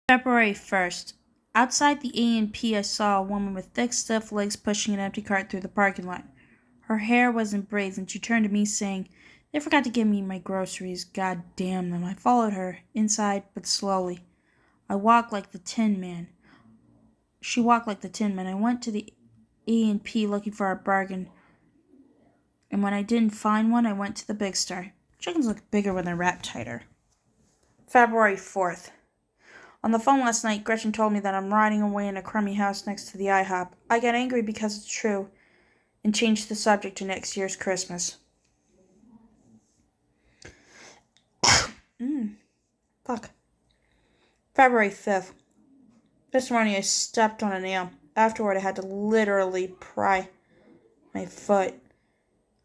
February 1st. Outside the A&P, I saw a woman with thick, stiff legs pushing an empty cart through the parking lot. Her hair was in braids, and she turned to me saying, "They forgot to give me my groceries. God damn them." I followed her, inside, but slowly. I walked like the Tin Man. She walked like the Tin Man. I went to the A&P looking for a bargain, and when I didn't find one, I went to the big store. Chickens look bigger when they're wrapped tighter. February 4th. On the phone last night, Gretchen told me that I'm rotting away in a crummy house next to the IHOP. I got angry because it's true and changed the subject to next year's Christmas. Fuck. February 5th. This morning I stepped on a nail. Afterward, I had to literally pry my foot.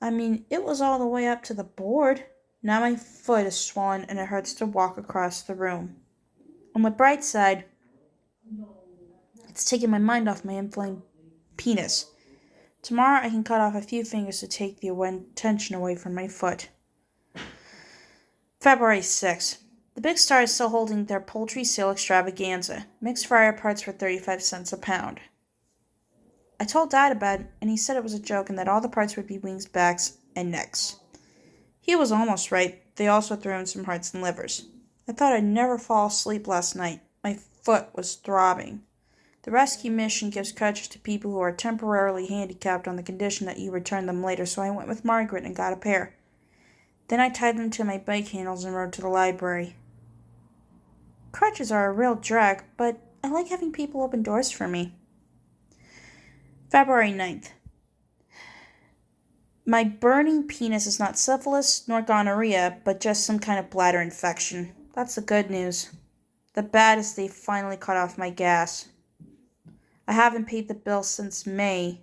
It was all the way up to the board. Now my foot is swollen and it hurts to walk across the room. On the bright side, it's taken my mind off my inflamed penis. Tomorrow I can cut off a few fingers to take the tension away from my foot. February 6th. The big star is still holding their poultry sale extravaganza. Mixed fryer parts for 35 cents a pound. I told Dad about it, and he said it was a joke and that all the parts would be wings, backs, and necks. He was almost right. They also threw in some hearts and livers. I thought I'd never fall asleep last night. My foot was throbbing. The rescue mission gives crutches to people who are temporarily handicapped on the condition that you return them later, so I went with Margaret and got a pair. Then I tied them to my bike handles and rode to the library. Crutches are a real drag, but I like having people open doors for me. February 9th. My burning penis is not syphilis nor gonorrhea, but just some kind of bladder infection. That's the good news. The bad is they finally cut off my gas. I haven't paid the bill since May,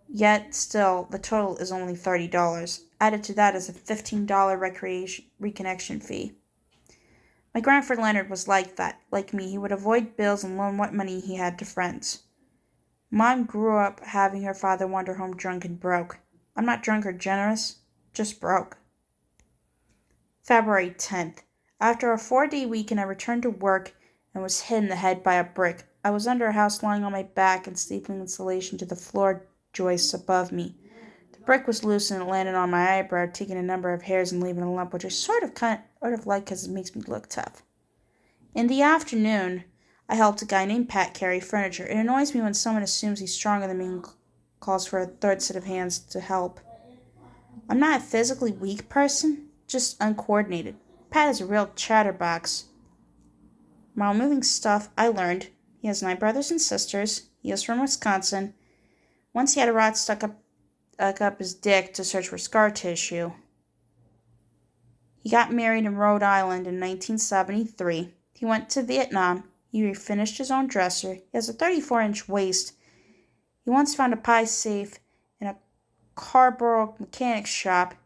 yet still, the total is only $30. Added to that is a $15 reconnection fee. My grandfather Leonard was like that. Like me, he would avoid bills and loan what money he had to friends. Mom grew up having her father wander home drunk and broke. I'm not drunk or generous, just broke. February 10th. After a 4-day weekend, I returned to work and was hit in the head by a brick. I was under a house lying on my back and stapling insulation to the floor joists above me. The brick was loose and it landed on my eyebrow, taking a number of hairs and leaving a lump, which I sort of like because it makes me look tough. In the afternoon, I helped a guy named Pat carry furniture. It annoys me when someone assumes he's stronger than me and calls for a third set of hands to help. I'm not a physically weak person, just uncoordinated. Pat is a real chatterbox. While moving stuff, I learned he has 9 brothers and sisters. He is from Wisconsin. Once he had a rod stuck up his dick to search for scar tissue. He got married in Rhode Island in 1973. He went to Vietnam. He refinished his own dresser. He has a 34-inch waist. He once found a pie safe in a Carborough mechanics shop.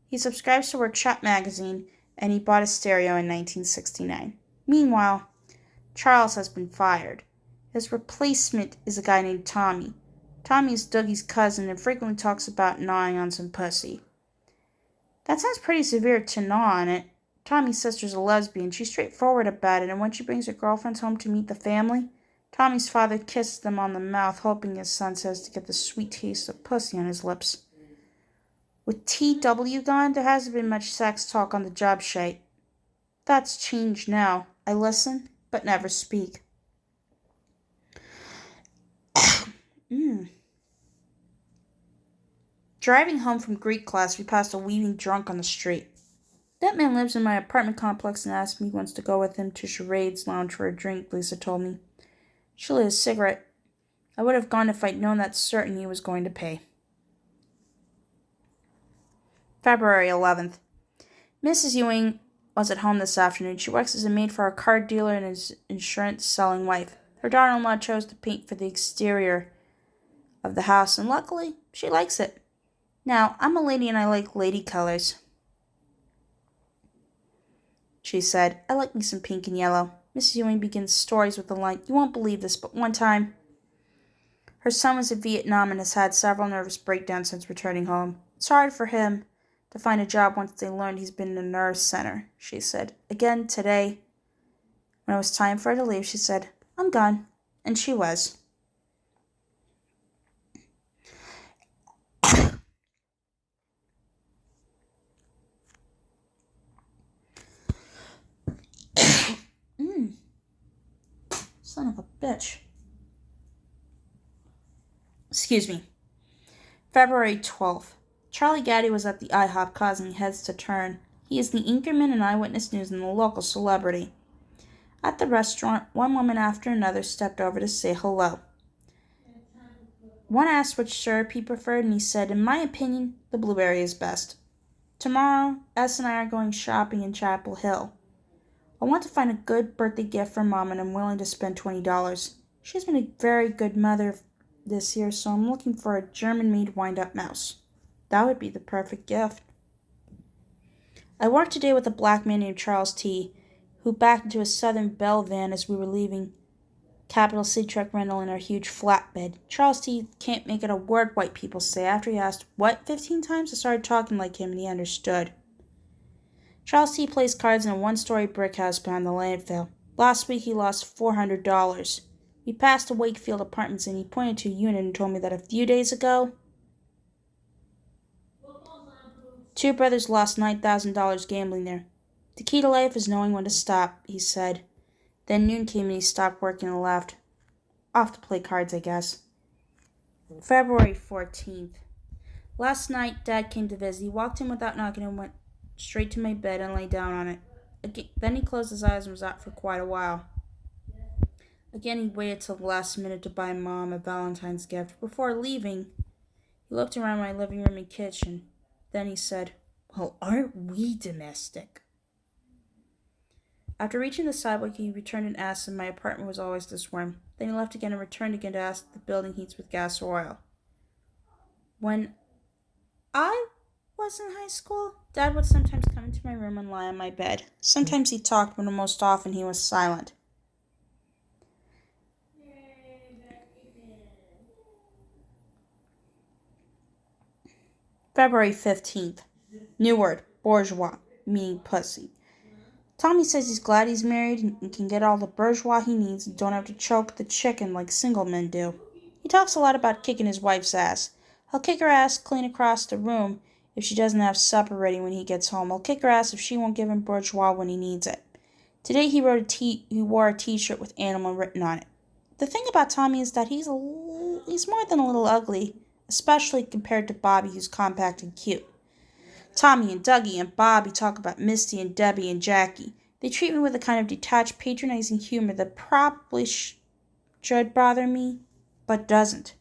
He subscribes to Workshop magazine, and he bought a stereo in 1969. Meanwhile, Charles has been fired. His replacement is a guy named Tommy. Tommy is Dougie's cousin and frequently talks about gnawing on some pussy. That sounds pretty severe to gnaw on it. Tommy's sister's a lesbian. She's straightforward about it, and when she brings her girlfriends home to meet the family, Tommy's father kisses them on the mouth, hoping his son says to get the sweet taste of pussy on his lips. With TW gone, there hasn't been much sex talk on the job site. That's changed now. I listen, but never speak. Driving home from Greek class, we passed a weaving drunk on the street. That man lives in my apartment complex and asked me once to go with him to Charade's lounge for a drink, Lisa told me. She lit a cigarette. I would have gone if I'd known that's certain he was going to pay. February 11th. Mrs. Ewing was at home this afternoon. She works as a maid for a car dealer and is insurance-selling wife. Her daughter-in-law chose to paint for the exterior of the house, and luckily, she likes it. Now, I'm a lady and I like lady colors. She said, I like me some pink and yellow. Mrs. Ewing begins stories with the line, you won't believe this, but one time, her son was in Vietnam and has had several nervous breakdowns since returning home. It's hard for him to find a job once they learned he's been in a nerve center, she said. Again today, When it was time for her to leave, she said, "I'm gone." And she was. Son of a bitch. Excuse me. February 12th. Charlie Gaddy was at the IHOP causing heads to turn. He is the anchorman and eyewitness news and the local celebrity. At the restaurant, one woman after another stepped over to say hello. One asked which syrup he preferred, and he said, "In my opinion, the blueberry is best." Tomorrow, S and I are going shopping in Chapel Hill. I want to find a good birthday gift for Mom, and I'm willing to spend $20. She's been a very good mother this year, so I'm looking for a German-made wind-up mouse. That would be the perfect gift. I worked today with a black man named Charles T., who backed into a Southern Belle van as we were leaving Capital City Truck Rental in our huge flatbed. Charles T. can't make it a word white people say. After he asked, "What?" 15 times, I started talking like him, and he understood. Charles T. plays cards in a one-story brick house behind the landfill. Last week he lost $400. We passed a Wakefield Apartments and he pointed to a unit and told me that a few days ago, two brothers lost $9,000 gambling there. The key to life is knowing when to stop, he said. Then noon came and he stopped working and left. Off to play cards, I guess. February 14th. Last night, Dad came to visit. He walked in without knocking and went straight to my bed and lay down on it. Then he closed his eyes and was out for quite a while. Again, he waited till the last minute to buy Mom a Valentine's gift. Before leaving, he looked around my living room and kitchen. Then he said, "Well, aren't we domestic?" After reaching the sidewalk, he returned and asked if my apartment was always this warm. Then he left again and returned again to ask if the building heats with gas or oil. When I was in high school, Dad would sometimes come into my room and lie on my bed. Sometimes he talked, but most often he was silent. February 15th. New word, bourgeois, meaning pussy. Tommy says he's glad he's married and can get all the bourgeois he needs and don't have to choke the chicken like single men do. He talks a lot about kicking his wife's ass. He'll kick her ass clean across the room if she doesn't have supper ready when he gets home. He'll kick her ass if she won't give him bourgeois when he needs it. Today he wore a t-shirt with animal written on it. The thing about Tommy is that he's more than a little ugly, especially compared to Bobby, who's compact and cute. Tommy and Dougie and Bobby talk about Misty and Debbie and Jackie. They treat me with a kind of detached, patronizing humor that probably should bother me, but doesn't.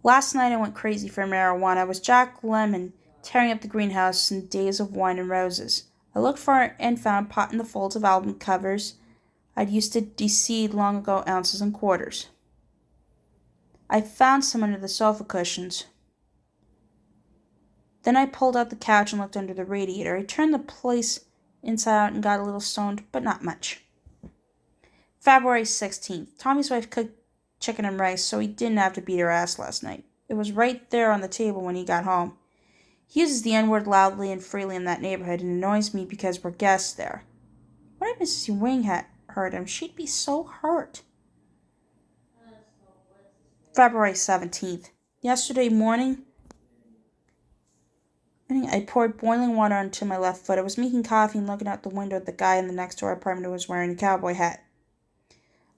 Last night I went crazy for marijuana. I was Jack Lemmon, tearing up the greenhouse in Days of Wine and Roses. I looked for and found pot in the folds of album covers I'd used to de-seed long ago, ounces and quarters. I found some under the sofa cushions. Then I pulled out the couch and looked under the radiator. I turned the place inside out and got a little stoned, but not much. February 16th. Tommy's wife cooked chicken and rice, so he didn't have to beat her ass last night. It was right there on the table when he got home. He uses the N-word loudly and freely in that neighborhood and annoys me because we're guests there. What if Mrs. Ewing had heard him? She'd be so hurt. February 17th. Yesterday morning, I poured boiling water onto my left foot. I was making coffee and looking out the window at the guy in the next-door apartment who was wearing a cowboy hat.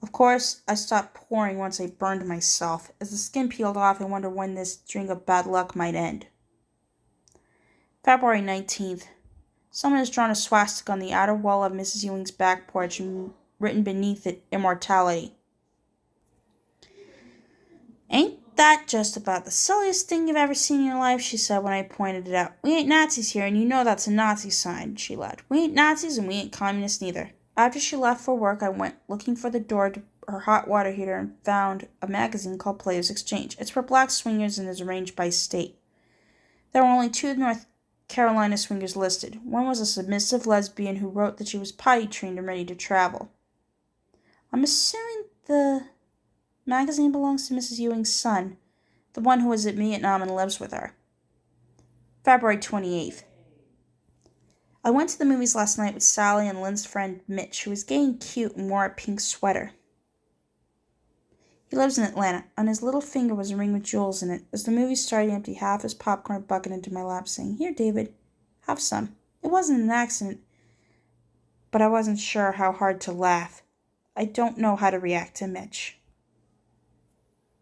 Of course, I stopped pouring once I burned myself. As the skin peeled off, I wondered when this string of bad luck might end. February 19th. Someone has drawn a swastika on the outer wall of Mrs. Ewing's back porch and written beneath it, "Immortality." "Ain't that just about the silliest thing you've ever seen in your life?" she said when I pointed it out. "We ain't Nazis here, and you know that's a Nazi sign," she laughed. "We ain't Nazis, and we ain't communists neither." After she left for work, I went looking for the door to her hot water heater and found a magazine called Players Exchange. It's for black swingers and is arranged by state. There were only 2 North Carolina swingers listed. One was a submissive lesbian who wrote that she was potty trained and ready to travel. I'm assuming the magazine belongs to Mrs. Ewing's son, the one who was at Vietnam and lives with her. February 28th. I went to the movies last night with Sally and Lynn's friend Mitch, who was gay and cute and wore a pink sweater. He lives in Atlanta. On his little finger was a ring with jewels in it. As the movie started, he emptied half his popcorn bucket into my lap, saying, "Here, David, have some." It wasn't an accident, but I wasn't sure how hard to laugh. I don't know how to react to Mitch.